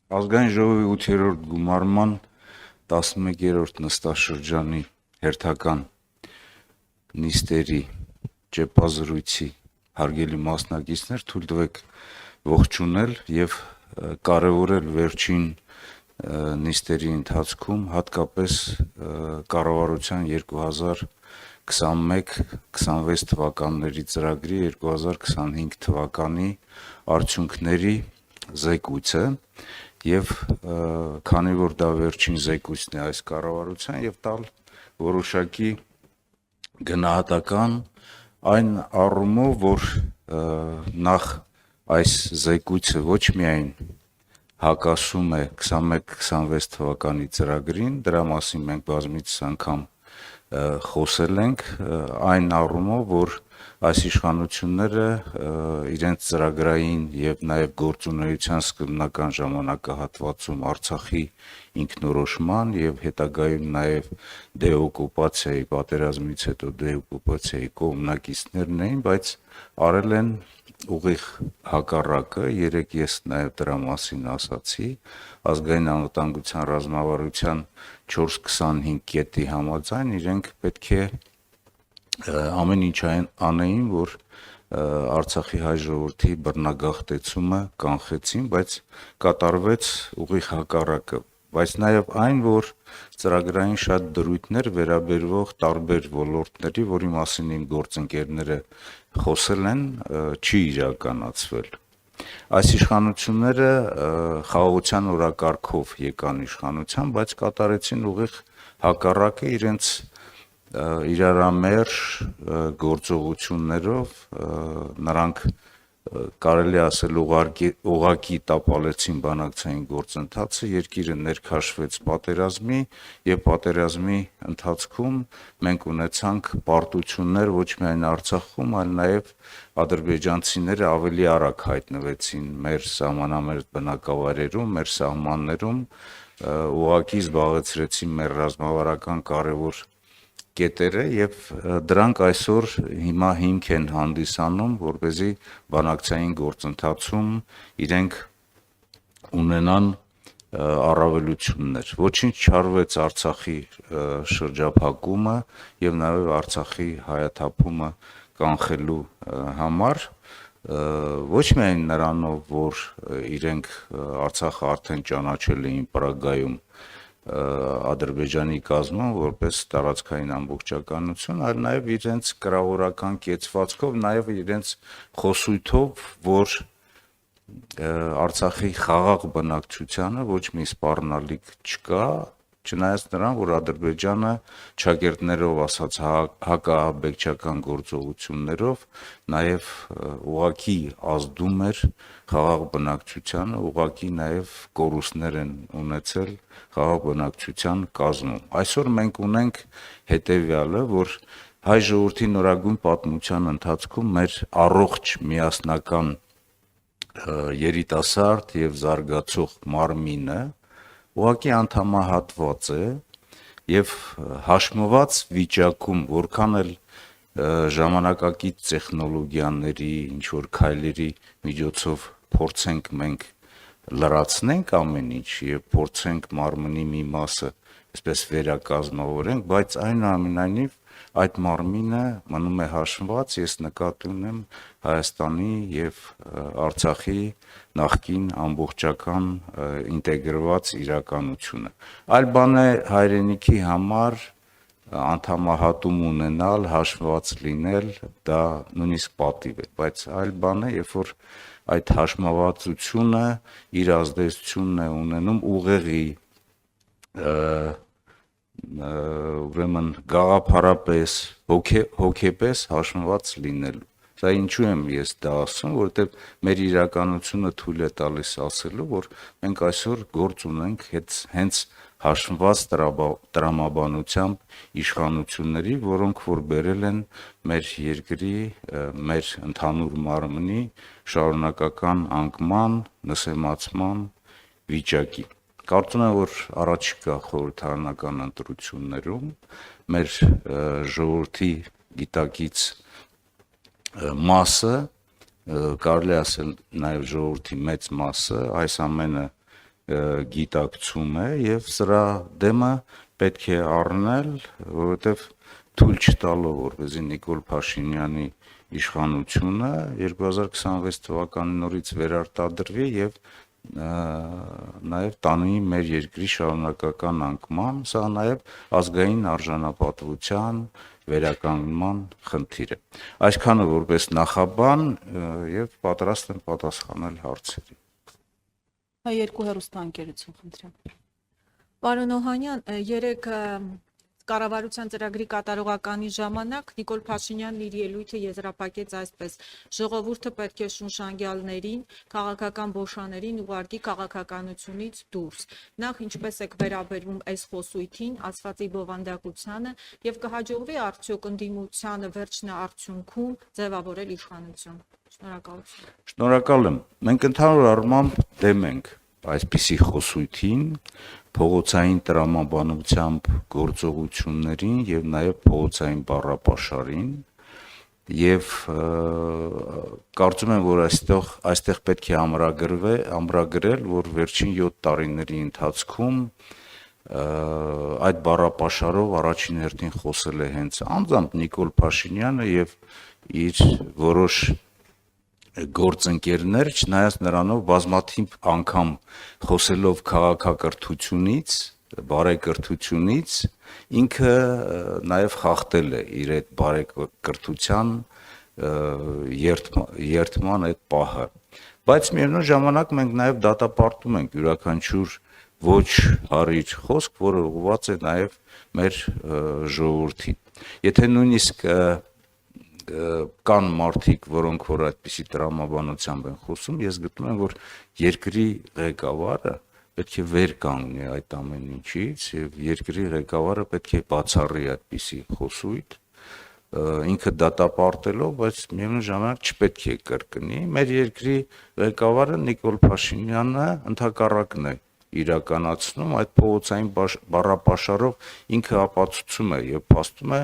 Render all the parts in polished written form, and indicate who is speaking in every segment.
Speaker 1: Ազգային ժողովի 8-րդ գումարման 11-րդ նստաշրջանի հերթական նիստերի ճեպազրույցի հարգելի մասնակիցներ, թույլ տվեք ողջունել եւ կարեւորել վերջին նիստերի ընթացքում հատկապես կառավարության 2021-26 թվականների ծրագրի 2025 թվականի արդյունքների զեկույցը եւ քանի որ դա վերջին զեկույցն է այս կառավարության եւ տալ որոշակի գնահատական այն առումով, որ նախ այս զեկույցը ոչ միայն հակասում է 21-26 թվականի ծրագրին, դրա մասին մենք բազմիցս անգամ խոսել ենք, այն առումով, որ այս իշխանությունները իրենց ծրագրային եւ նաեւ գործունեության սկզբնական ժամանակահատվածում Արցախի ինքնորոշման եւ հետագայում նաեւ դեօկուպացիայի պատերազմից հետո դեօկուպացիայի կողմնակիցներն էին, բայց արել են ուղիղ հակառակը, երեկ ես նաեւ դրա մասին ասացի, ազգային անվտանգության ռազմավարության 425 կետի համաձայն իրենք պետք է ամեն ինչ անեին, որ Արցախի հայ ժողովրդի բռնագաղթեցումը կանխեցին, բայց կատարվեց ուղիղ հակառակը, բայց նաեւ այն, որ ծրագրային շատ դրույթներ վերաբերվող տարբեր ոլորտների, որի մասին իմ գործընկերները խոսել են, չի իրականացվել։ Այս իշխանությունները խաղաղության օրակարգով եկան իշխանության, բայց կատարեցին ուղիղ հակառակը իրենց իրարամերժ գործողություններով, նրանք կարելի ասել ուղղակի տապալեցին բանակցային գործընթացը, երկիրը ներքաշվեց պատերազմի եւ պատերազմի ընթացքում մենք ունեցանք պարտություններ ոչ միայն Արցախում, այլ նաեւ ադրբեջանցիները ավելի արագ հայտնվեցին մեր սահմանամերձ բնակավայրերում, մեր սահմաններում, ուղղակի զբաղեցրեցին մեր ռազմավարական կարևոր կետերը եւ դրանք այսօր հիմա հիմք են հանդիսանում, որպեսզի բանակցային գործընթացում իրենք ունենան առավելություններ։ Ոչինչ չարվեց Արցախի շրջափակումը եւ նաեւ Արցախի հայաթափումը կանխելու համար, ոչ միայն նրանով, որ իրենք Արցախը արդեն ճանաչել էին Պրագայում Ադրբեջանի կազմում որպես տարածքային ամբողջականություն, այլ նաեւ իրենց կրավորական կեցվածքով, նաեւ իրենց խոսույթով, որ Արցախի խաղաղ բնակչությանը ոչ մի սպառնալիք չկա, չնայած նրան, որ Ադրբեջանը ճակերտներով ասած հակաահաբեկչական գործողություններով նաեւ ուղղակի ազդում էր խաղաղ բնակչությանը, ուղղակի նաեւ կորուստներ են ունեցել խաղաղ բնակչության կազմում։ Այսօր մենք ունենք հետեւյալը, որ հայ ժողովրդի նորագույն պատմության ընթացքում մեր առողջ միասնական երիտասարդ եւ զարգացող մարմինը ուղղակի անդամահատված է եւ հաշմված վիճակում, որքան էլ ժամանակակից տեխնոլոգիաների ինչ որ քայլերի միջոցով փորձենք մենք լրացնենք ամեն ինչ եւ փորձենք մարմնի մի մասը այսպես վերակազմավորենք, բայց այնուամենայնիվ այդ մարմինը մնում է հաշմված, ես նկատի ունեմ Հայաստանի եւ Արցախի նախկին ամբողջական ինտեգրված իրականությունը։ Այլ բան է հայրենիքի համար անդամահատում ունենալ, հաշմված լինել, դա նույնիսկ պատիվ է, բայց այլ բան է, երբ որ այդ հաշմվածությունը իր ազդեցությունն է ունենում ուղեղի ուրեմն գաղափարապես, հոգեպես հաշմված լինելու։ Դա ինչու եմ ես դա ասում, որովհետև մեր իրականությունը թույլ է տալիս ասելու, որ մենք այսօր գործ ունենք հենց հաշմված տրամաբանությամբ իշխանությունների, որոնք որ բերել են մեր երկրի, մեր ընդհանուր մարմնի շարունակական անկման, նսեմացման վիճակի։ Կարծում եմ, որ առաջիկա խորհրդարանական ընտրություններում մեր ժողովրդի գիտակից մասը, կարելի ասել նաև ժողովրդի մեծ մասը այս ամենը գիտակցում է եւ սրա դեմը պետք է առնել, որովհետեւ թույլ չտալով, որպեսզի Նիկոլ Փաշինյանի իշխանությունը 2026 թվականի նորից վերարտադրվի եւ նաեւ տանի մեր երկրի շարունակական անկման, սա նաեւ ազգային արժանապատվության վերականգնման խնդիր է։ Այսքանը որպես նախաբան եւ պատրաստ եմ պատասխանել հարցերի։
Speaker 2: Երկու հեռուստաընկերություն խնդրեմ։
Speaker 3: Պարոն Օհանյան, երեք կառավարության ծրագրի կատարողականի ժամանակ Նիկոլ Փաշինյանն իր ելույթը եզրափակեց այսպես. ժողովուրդը պետք է շունշանգյալներին, քաղաքական բոշաներին ուղարկի քաղաքականությունից դուրս։ Նախ ինչպես եք վերաբերվում այս խոսույթին, ասվածի բովանդակությանը եւ կհաջողվի արդյոք ընդդիմությանը վերջնաարդյունքում ձևավորել իշխանություն։ Շնորհակալություն։
Speaker 1: Շնորհակալ եմ։ Մենք ընդհանուր առմամբ դեմ ենք այսպիսի խոսույթին, փողոցային տրամաբանությամբ գործողություններին եւ նաեւ փողոցային բառապաշարին եւ կարծում եմ, որ այստեղ պետք է ամրագրել, որ վերջին 7 տարիների ընթացքում այդ բառապաշարով առաջին հերթին խոսել է հենց անձամբ Նիկոլ Փաշինյանը եւ իր որոշ գործընկերներ, չնայած նրանով բազմաթիվ անգամ խոսելով քաղաքակրթությունից, բարեկրթությունից, ինքը նաև խախտել է իր այդ բարեկրթության երդման այդ պահը։ Բայց միևնույն ժամանակ մենք նաև դատապարտում ենք յուրաքանչյուր ոչ հարիր խոսք, որը ուղղված է նաև մեր ժողովրդին։ Եթե նույնիսկ կան մարդիկ, որոնք որ այդպիսի տրամաբանությամբ են խոսում, ես գտնում եմ, որ երկրի ղեկավարը պետք է վեր կանգնի այդ ամեն ինչից եւ երկրի ղեկավարը պետք է բացառի այդպիսի խոսույթ, ինքը դատապարտելով, բայց միևնույն ժամանակ չպետք է կրկնի։ Մեր երկրի ղեկավարը Նիկոլ Փաշինյանը ընդհակառակն է իրականացնում այդ փողոցային բառապաշարով ինքը ապացուցում է եւ փաստում է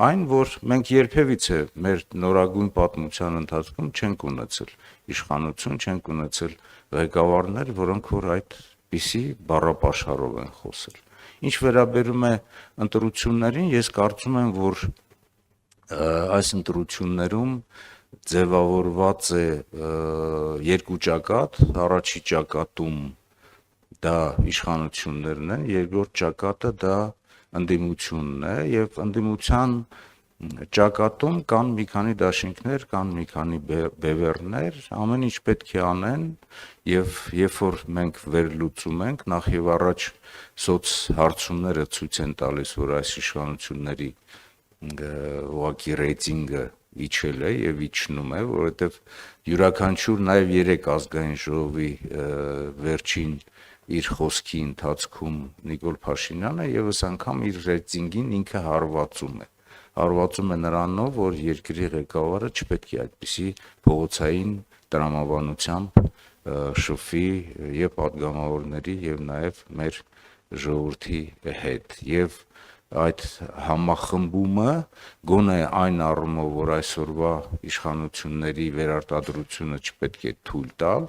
Speaker 1: այն, որ մենք երբևիցե մեր նորագույն պատմության ընթացքում չենք ունեցել իշխանություն, չենք ունեցել ղեկավարներ, որոնք որ այդպիսի բառապաշարով են խոսել։ Ինչ վերաբերում է ընտրություններին, ես կարծում եմ, որ այս ընտրություններում ձևավորված է երկու ճակատ, առաջի ճակատում դա իշխանություններն են, երկրորդ ճակատը դա ընդդիմությունն է եւ ընդդիմության ճակատում կան մի քանի դաշինքներ, կան մի քանի բևեռներ, ամեն ինչ պետք է անեն եւ երբ որ մենք վերլուծում ենք, նախ եւ առաջ սոցհարցումները ցույց են տալիս, որ այս իշխանությունների ուղղակի ռեյտինգը իջել է եւ իջնում է, որովհետեւ յուրաքանչյուր նաեւ 3 ազգային ժողովի վերջին իր խոսքի ընթացքում Նիկոլ Փաշինյանը եւս անգամ իր ռեյտինգին ինքը հարվածում է նրանով, որ երկրի ղեկավարը չպետք է այդպիսի փողոցային տրամաբանությամբ շփվի եւ падգամավորների եւ նաեւ մեր ժողովրդի հետ եւ այդ համախմբումը գոնե այն առումով, որ այսօրվա իշխանությունների վերարտադրությունը չպետք է թույլ տալ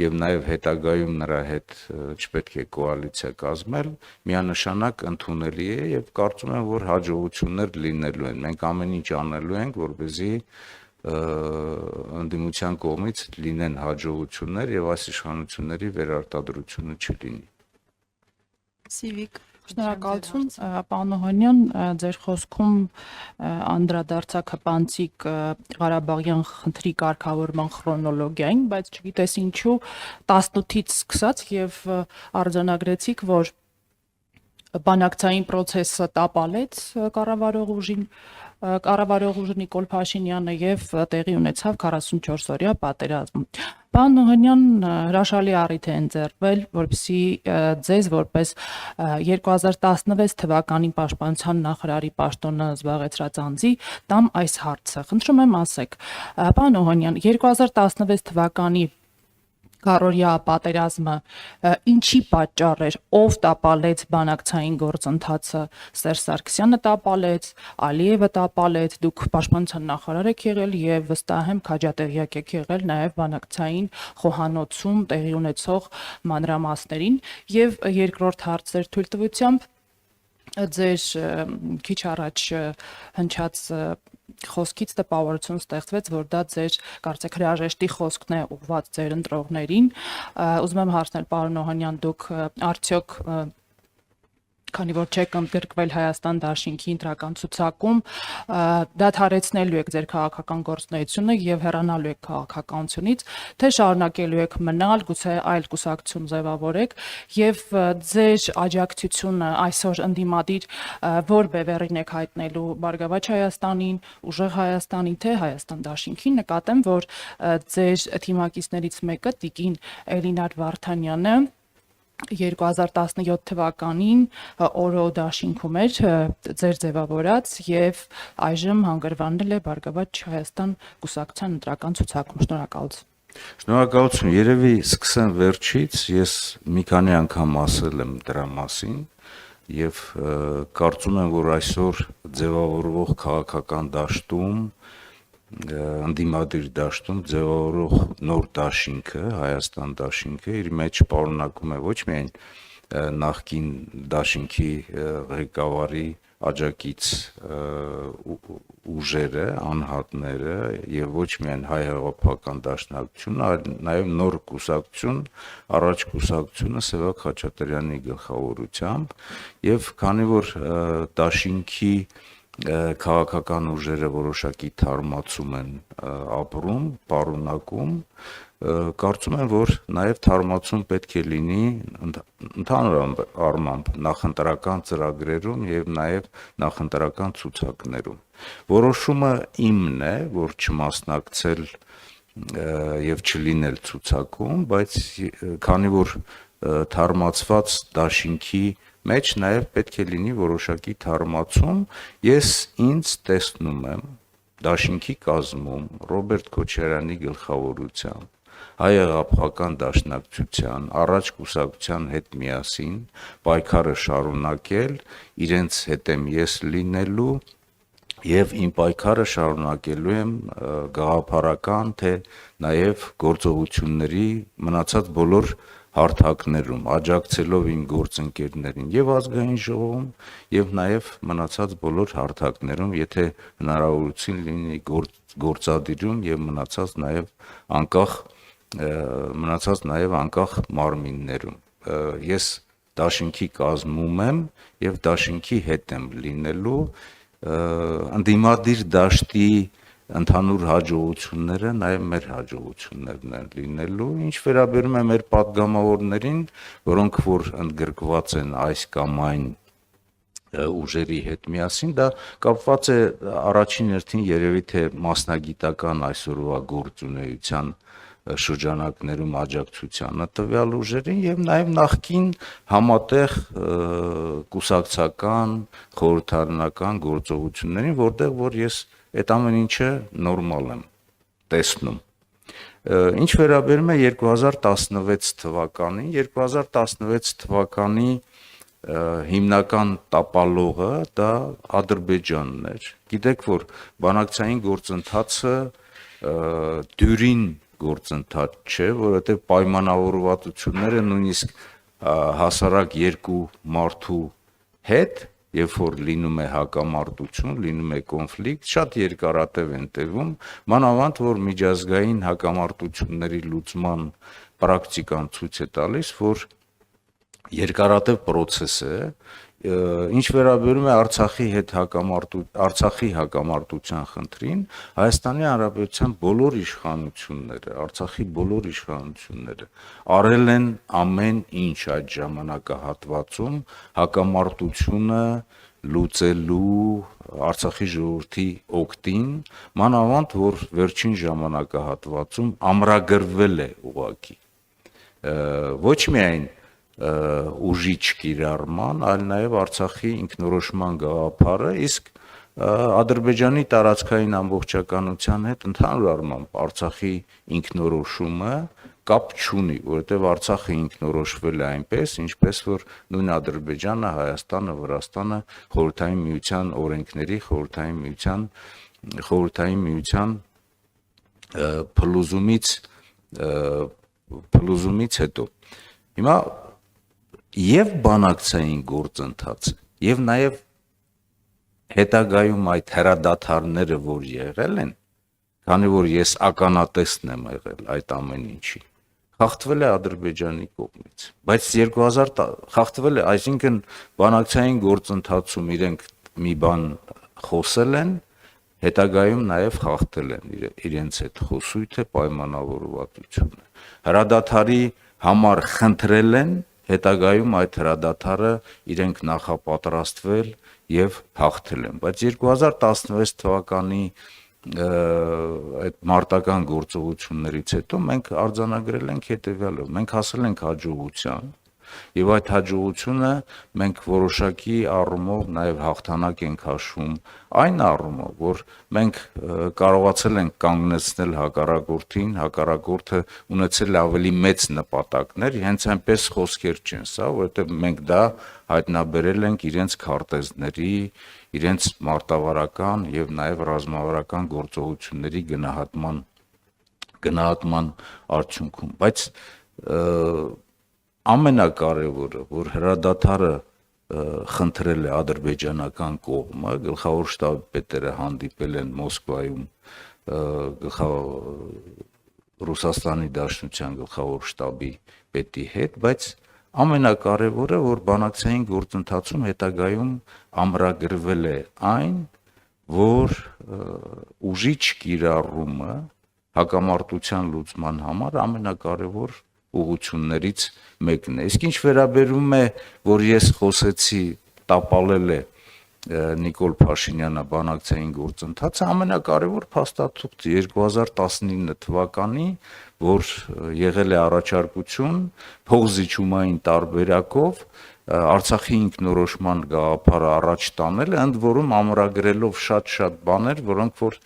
Speaker 1: եւ նաեւ հետագայում նրա հետ չպետք է կոալիցիա կազմել, միանշանակ ընդունելի է եւ կարծում եմ, որ հաջողություններ լինելու են։ Մենք ամեն ինչ անելու ենք, որպեսզի ընդդիմության կողմից լինեն հաջողություններ եւ այս իշխանությունների վերարտադրությունը չլինի։
Speaker 2: Սիվիկ Շնորհակալություն, պարոն Օհանյան, ձեր խոսքում անդրադարձակ հպանցիկ Ղարաբաղյան խնդրի կարգավորման քրոնոլոգիային, բայց չգիտես ինչու 18-ից սկսած եւ արձանագրեցիք, որ բանակցային process-ը տապալեց կառավարող ուժի Նիկոլ Փաշինյանը եւ տեղի ունեցավ 44-օրյա պատերազմ։ Պարոն Օհանյան, հրաշալի առիթ է ընձեռվել, որպեսզի ձեզ որպես 2016 թվականի պաշտպանության նախարարի պաշտոնը զբաղեցրած անձի տամ այս հարցը։ Խնդրում եմ ասեք, պարոն Օհանյան, 2016 թվականի Գարորյա պատերազմը ինչի պատճառ էր, ով տապալեց բանակցային գործընթացը, Սերժ Սարգսյանը տապալեց, Ալիևը տապալեց, դուք պաշտպանության նախարար եք եղել եւ վստահ եմ քաջատեղյակ եք եղել նաեւ բանակցային խոհանոցում տեղի ունեցող մանրամասներին եւ երկրորդ հարցեր թույլտվությամբ ձեր քիչ առաջ հնչած խոսքից տպավորություն ստեղծվեց, որ դա ձեր կարծեք հրաժեշտի խոսքն է ուղված ձեր ընտրողներին։ Ուզում եմ հարցնել պարոն Օհանյան, դուք արդյոք քանի որ չեք ընդգրկվել Հայաստան դաշինքի ընտրական ցուցակում, դադարեցնելու եք ձեր քաղաքական գործունեությունը եւ հեռանալու եք քաղաքականությունից, թե շարունակելու եք մնալ, գուցե այլ կուսակցություն ձևավորեք եւ ձեր աջակցությունը այսօր ընդդիմադիր որ բևեռին եք հայտնելու Բարգավաճ Հայաստանին, Ուժեղ Հայաստանին, թե Հայաստան դաշինքին, նկատեմ, որ ձեր թիմակիցներից մեկը Տիկին Էլինար Վարդանյանը 2017 թվականին օրո դաշինքում էր ձեր ձևավորած եւ այժմ հանգրվանել է Բարգավաճ Հայաստան կուսակցության ընտրական ցուցակում։ Շնորհակալություն։
Speaker 1: Շնորհակալություն։ Երևի սկսեմ վերջից, ես մի քանի անգամ ասել եմ դրա մասին եւ կարծում եմ, որ այսօր ձևավորվող քաղաքական դաշտում ընդդիմադիր դաշտում ձևավորող նոր դաշինքը, Հայաստան դաշինքը իր մեջ պարունակում է ոչ միայն նախկին դաշինքի ղեկավարի աջակից ուժերը, անհատները եւ ոչ միայն հայ հեղափոխական դաշնակցությունը, այլ նաեւ նոր կուսակցություն, առաջ կուսակցությունը Սևակ Խաչատրյանի գլխավորությամբ եւ քանի որ դաշինքի քաղաքական ուժերը որոշակի թարմացում են ապրում, պարունակում, կարծում եմ, որ նաև թարմացում պետք է լինի ընդհանուր առմամբ նախընտրական ծրագրերում եւ նաև նախընտրական ցուցակներում։ Որոշումը իմն է, որ չմասնակցել եւ չլինել ցուցակում, բայց քանի որ թարմացված դաշինքի մեջ նաև պետք է լինի որոշակի թարմացում, ես ինձ տեսնում եմ դաշինքի կազմում Ռոբերտ Քոչարյանի գլխավորությամբ հայ հեղափոխական դաշնակցության առաջ կուսակցության հետ միասին պայքարը շարունակել, իրենց հետ եմ ես լինելու եւ իմ պայքարը շարունակելու եմ գաղափարական թե նաև գործողությունների մնացած բոլոր հարթակներում, աջակցելով իմ գործընկերներին եւ ազգային ժողովում եւ նաեւ մնացած բոլոր հարթակներում, եթե հնարավորություն լինի գործադիրում եւ մնացած նաեւ անկախ մարմիններում։ Ես դաշինքի կազմում եմ եւ դաշինքի հետ եմ լինելու, ընդդիմադիր դաշտի ընդհանուր հաջողությունները նաև մեր հաջողություններն են լինելու, ինչ վերաբերում է մեր падգամավորներին, որոնք որ ընդգրկված են այս կամ այն ուժերի հետ միասին, դա կապված է առաջին հերթին երևի թե մասնագիտական այսօրվա գործունեության շրջանակներում աջակցությանը տվյալ ուժերին եւ նաեւ նախկին համատեղ կուսակցական, խորհրդարանական գործողություններին, որտեղ որ ես այդ ամեն ինչը նորմալ եմ տեսնում։ Ինչ վերաբերում է 2016 թվականին, 2016 թվականի հիմնական տապալողը դա Ադրբեջանն էր։ Գիտեք, որ բանակցային գործընթացը դյուրին գործընթաց չէ, որովհետև պայմանավորվածությունները նույնիսկ հասարակ երկու մարդու հետ, երբ որ լինում է հակամարտություն, լինում է կոնֆլիկտ, շատ երկարատև են տևում, մանավանդ որ միջազգային հակամարտությունների լուծման պրակտիկան ցույց է տալիս, որ երկարատև process է, ինչ վերաբերում է Արցախի հակամարտության խնդրին, Հայաստանի Հանրապետության բոլոր իշխանությունները, Արցախի բոլոր իշխանությունները արել են ամեն ինչ այդ ժամանակահատվածում հակամարտությունը լուծելու Արցախի ժողովրդի օգտին, մանավանդ որ վերջին ժամանակահատվածում ամրագրվել է ուղղակի ոչ միայն ուժի չկիրառման, այլ նաև Արցախի ինքնորոշման գաղափարը, իսկ Ադրբեջանի տարածքային ամբողջականության հետ ընդհանուր առմամբ Արցախի ինքնորոշումը կապ չունի, որովհետև Արցախը ինքնորոշվել է այնպես, ինչպես որ նույն Ադրբեջանը, Հայաստանը, Վրաստանը խորհրդային միության օրենքների, խորհրդային միության փլուզումից հետո։ Հիմա եւ բանակցային գործընթացը, եւ նաեւ հետագայում այդ հրադադարները, որ եղել են, քանի որ ես ականատեսն եմ եղել այդ ամեն ինչի, խախտվել է Ադրբեջանի կողմից, բայց 2000 խախտվել է, այսինքն բանակցային գործընթացում իրենք մի բան խոսել են, հետագայում նաև խախտել են իրենց այդ խոսույթը, պայմանավորվածությունը։ Հրադադարի համար խնդրել են, հետագայում այդ հրադադարը իրենք նախապատրաստվել եւ հաղթել են, բայց 2016 թվականի այդ մարտական գործողություններից հետո մենք արձանագրել ենք հետեւյալով, մենք հասել ենք հաջողության եւ այդ հաջողությունը մենք որոշակի առումով նաեւ հաղթանակ ենք հաշվում այն առումով, որ մենք կարողացել ենք կանգնեցնել հակառակորդին, հակառակորդը ունեցել ավելի մեծ նպատակներ, հենց այնպես խոսքեր չեն, սա, որովհետեւ մենք դա հայտնաբերել ենք իրենց քարտեզների, իրենց մարտավարական եւ նաեւ ռազմավարական գործողությունների գնահատման արդյունքում, բայց ամենակարևորը, որ հրադադարը խնդրել է ադրբեջանական կողմը, գլխավոր շտաբի պետերը հանդիպել են Մոսկվայում Ռուսաստանի Դաշնության գլխավոր շտաբի պետի հետ, բայց ամենակարևորը, որ բանակցային գործընթացում հետագայում ամրագրվել է այն, որ ուժի չկիրառումը հակամարտության լուծման համար ամենակարևոր ուղղություններից մեկն է։ Իսկ ինչ վերաբերում է, որ ես խոսեցի, տապալել է Նիկոլ Փաշինյանը բանակցային գործընթացը, ամենակարևոր փաստաթուղթը 2019 թվականի, որ եղել է առաջարկություն փողզիջումային տարբերակով Արցախի ինքնորոշման գաղափարը առաջ տանել, ընդ որում ամրագրելով շատ բաներ, որոնք որ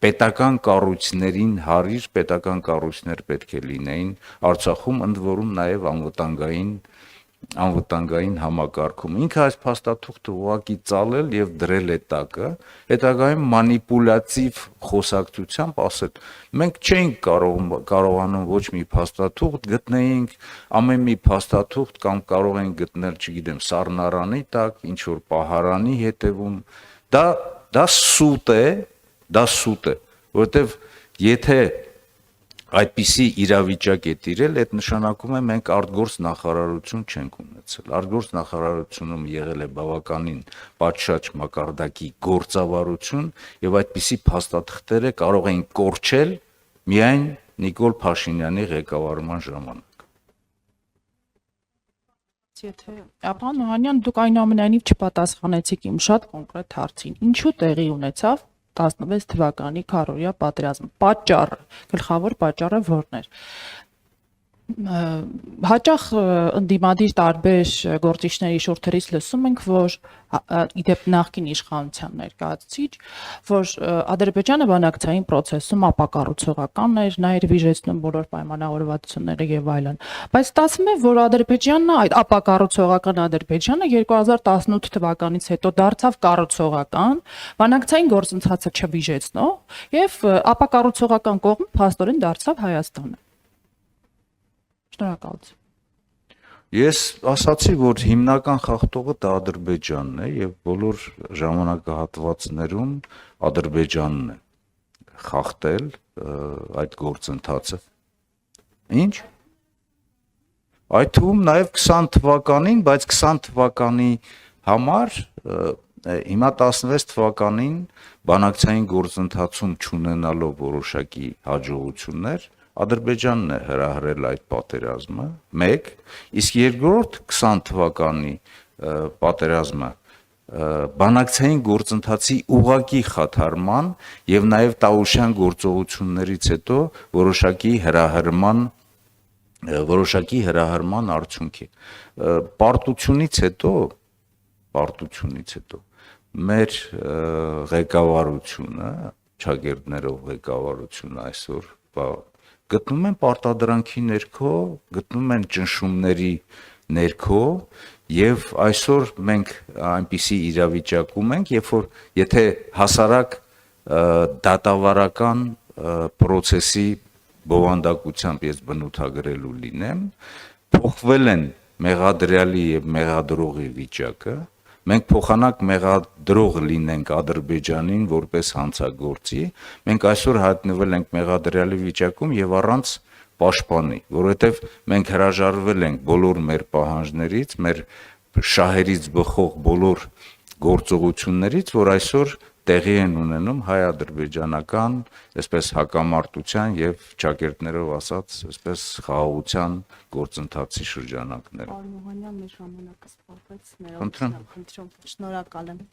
Speaker 1: պետական կառույցներին հարիր պետական կառույցներ պետք է լինեին Արցախում, ընդ որում նաև անվտանգային համակարգում։ Ինքը այս փաստաթուղթը ուղղակի ծալել եւ դրել է տակը, հետագայում մանիպուլյատիվ խոսակցությամբ ասել. մենք չենք կարողանում ոչ մի փաստաթուղթ գտնեինք, ամեն մի փաստաթուղթ կամ կարող ենք գտնել, չգիտեմ, սառնարանի տակ, ինչ որ պահարանի հետևում, դա սուտ է, որովհետև եթե այդպիսի իրավիճակ է տիրել, այդ նշանակում է մենք արտգործ նախարարություն չենք ունեցել։ Արտգործ նախարարությունում եղել է բավականին պատշաճ մակարդակի գործավարություն եւ այդպիսի փաստաթղթերը կարող էին կորչել միայն Նիկոլ Փաշինյանի ղեկավարման ժամանակ։
Speaker 2: Պարոն Օհանյան, դուք այնուամենայնիվ չպատասխանեցիք իմ շատ կոնկրետ հարցին։ Ինչու տեղի ունեցավ 16 թվականի քարոզիա պատերազմը։ Պատճառը, գլխավոր պատճառը ո՞րն էր։ Հաճախ ընդդիմադիր տարբեր գործիչների շուրթերից լսում ենք, որ իդեպ նախկին իշխանության ներկայացուցիչ, որ Ադրբեջանը բանակցային process-ում ապակառուցողական էր, նա էր վիժեցնում բոլոր պայմանավորվածությունները եւ այլն։ Բայց ստացվում է, որ Ադրբեջանն այդ ապակառուցողական Ադրբեջանը 2018 թվականից հետո դարձավ կառուցողական, բանակցային գործընթացը չվիժեցնող եւ ապակառուցողական կողմը փաստորեն դարձավ Հայաստանը։ Շնորհակալություն։
Speaker 1: Ես ասացի, որ հիմնական խախտողը դա Ադրբեջանն է եւ բոլոր ժամանակահատվածներում Ադրբեջանն է խախտել այդ գործընթացը։ Ինչ? Այդ թվում նաեւ 20 թվականին, բայց 20 թվականի համար հիմա 16 թվականին բանակցային գործընթացում չունենալով որոշակի հաջողություններ Ադրբեջանն է հրահրել այդ պատերազմը, 1, իսկ երկրորդ 20 թվականի պատերազմը բանակցային գործընթացի ուղղակի խաթարման եւ նաեւ Տավուշյան գործողություններից հետո որոշակի հրահրման արդյունք է։ Պարտությունից հետո մեր ղեկավարությունը, ճակերտներով ղեկավարությունը այսօր գտնում են պարտադրանքի ներքո, գտնում են ճնշումների ներքո եւ այսօր մենք այնպիսի իրավիճակում ենք, երբ որ եթե հասարակ դատավարական process-ի բովանդակությամբ ես բնութագրելու լինեմ, փոխվել են մեղադրյալի եւ մեղադրողի վիճակը, մենք փոխանակ մեղադրող լինենք Ադրբեջանին որպես հանցագործի, մենք այսօր հայտնվել ենք մեղադրյալի վիճակում եւ առանց պաշտպանի, որովհետեւ մենք հրաժարվել ենք բոլոր մեր պահանջներից, մեր շահերից բխող բոլոր գործողություններից, որ այսօր տեղի են ունենում հայ-ադրբեջանական, այսպես հակամարտության եւ ճակերտներով ասած, այսպես խաղաղության գործընթացի շրջանակներում։
Speaker 4: Պարոն Օհանյան, մեր ժամանակը սպառվեց,
Speaker 1: Խնդրեմ։
Speaker 4: Շնորհակալ եմ։